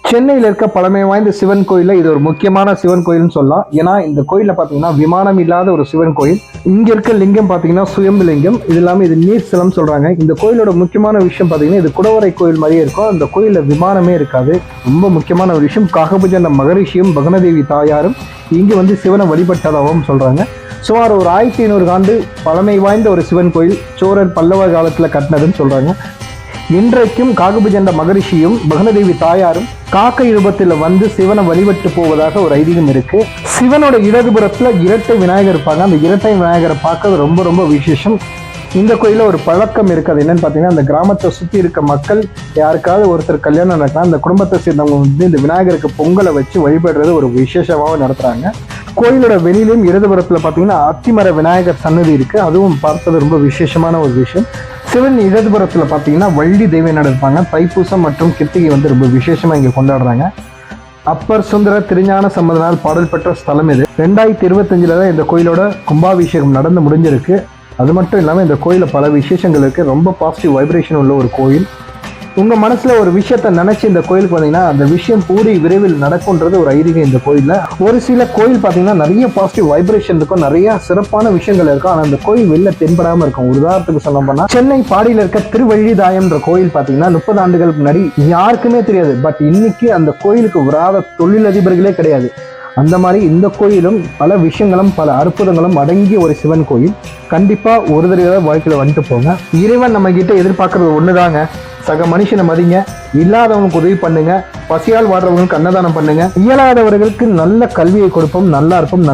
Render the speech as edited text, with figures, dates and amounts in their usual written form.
சென்னையில் இருக்க பழமை வாய்ந்த சிவன் கோயில்ல இது ஒரு முக்கியமான சிவன் கோயில்னு சொல்லலாம். ஏன்னா இந்த கோயில்ல பாத்தீங்கன்னா விமானம் இல்லாத ஒரு சிவன் கோயில். இங்க இருக்க லிங்கம் பாத்தீங்கன்னா சுயம்பு லிங்கம். இது இல்லாம இது நீர் சிலம் சொல்றாங்க. இந்த கோயிலோட முக்கியமான விஷயம் பாத்தீங்கன்னா இது குடவரை கோயில் மாதிரியே இருக்கும். அந்த கோயில்ல விமானமே இருக்காது. ரொம்ப முக்கியமான ஒரு விஷயம், காகபுஜண்ட மகரிஷியும் பகனதேவி தாயாரும் இங்க வந்து சிவனை வழிபட்டதாகவும் சொல்றாங்க. சுமார் ஒரு 1500 ஆண்டு பழமை வாய்ந்த ஒரு சிவன் கோயில். சோழர் பல்லவ காலத்துல கட்டினதுன்னு சொல்றாங்க. இன்றைக்கும் காகபுஜண்ட மகரிஷியும் பகனதேவி தாயாரும் காக்கை ரூபத்தில் வந்து சிவனை வழிபட்டு போவதாக ஒரு ஐதீகம் இருக்கு. சிவனோட இடதுபுறத்துல இரட்டை விநாயகர் இருப்பாங்க. அந்த இரட்டை விநாயகரை பார்க்கறது ரொம்ப ரொம்ப விசேஷம். இந்த கோயில ஒரு பழக்கம் இருக்குது. என்னன்னு பார்த்தீங்கன்னா, அந்த கிராமத்தை சுற்றி இருக்க மக்கள் யாருக்காவது ஒருத்தர் கல்யாணம் நடக்கலாம், அந்த குடும்பத்தை சேர்ந்தவங்க வந்து இந்த விநாயகருக்கு பொங்கலை வச்சு வழிபடுறது ஒரு விசேஷமாக நடத்துறாங்க. கோயிலோட வெளியிலும் இடதுபுறத்துல பார்த்தீங்கன்னா அத்திமர விநாயகர் சன்னதி இருக்கு. அதுவும் பார்த்தது ரொம்ப விசேஷமான ஒரு விஷயம். சிவன் இடதுபுறத்துல பார்த்தீங்கன்னா வள்ளி தெய்வம் இருப்பாங்க. தைப்பூசம் மற்றும் கிருத்திகை வந்து ரொம்ப விசேஷமா இங்க கொண்டாடுறாங்க. அப்பர் சுந்தர திருஞான சம்பந்தனால் பாடல் பெற்ற ஸ்தலம் இது. 2025 தான் இந்த கோயிலோட கும்பாபிஷேகம் நடந்து முடிஞ்சிருக்கு. அது மட்டும் இல்லாமல் இந்த கோயிலில் பல விசேஷங்கள் இருக்குது. ரொம்ப பாசிட்டிவ் வைப்ரேஷன் உள்ள ஒரு கோயில். உங்கள் மனசில் ஒரு விஷயத்தை நினச்சி இந்த கோயிலுக்கு வந்தீங்கன்னா அந்த விஷயம் கூடி விரைவில் நடக்கும்ன்றது ஒரு ஐதீகம் இந்த கோயிலில். ஒரு சில கோயில் பார்த்தீங்கன்னா நிறைய பாசிட்டிவ் வைப்ரேஷன் இருக்கும், நிறைய சிறப்பான விஷயங்கள் இருக்கும். ஆனால் அந்த கோயில் வெளில தென்படாமல் இருக்கும். ஒரு உதாரணத்துக்கு சொல்ல போனால், சென்னை பாடியில் இருக்க திருவள்ளிதாயம்ன்ற கோயில் பார்த்தீங்கன்னா 30 ஆண்டுகளுக்கு முன்னாடி யாருக்குமே தெரியாது. பட் இன்னைக்கு அந்த கோயிலுக்கு வராத தொழிலதிபர்களே கிடையாது. அந்த மாதிரி இந்த கோயிலும் பல விஷயங்களும் பல அற்புதங்களும் அடங்கிய ஒரு சிவன் கோயில். கண்டிப்பா ஒரு தடவை வாழ்க்கையில வந்துட்டு போங்க. இறைவன் நம்ம கிட்ட எதிர்பார்க்கறது ஒண்ணுதாங்க, சக மனுஷனை மதிங்க, இல்லாதவங்களுக்கு உதவி பண்ணுங்க, பசியால் வாடுறவங்களுக்கு அன்னதானம் பண்ணுங்க, இயலாதவர்களுக்கு நல்ல கல்வியை கொடுப்போம். நல்லா இருப்போம்.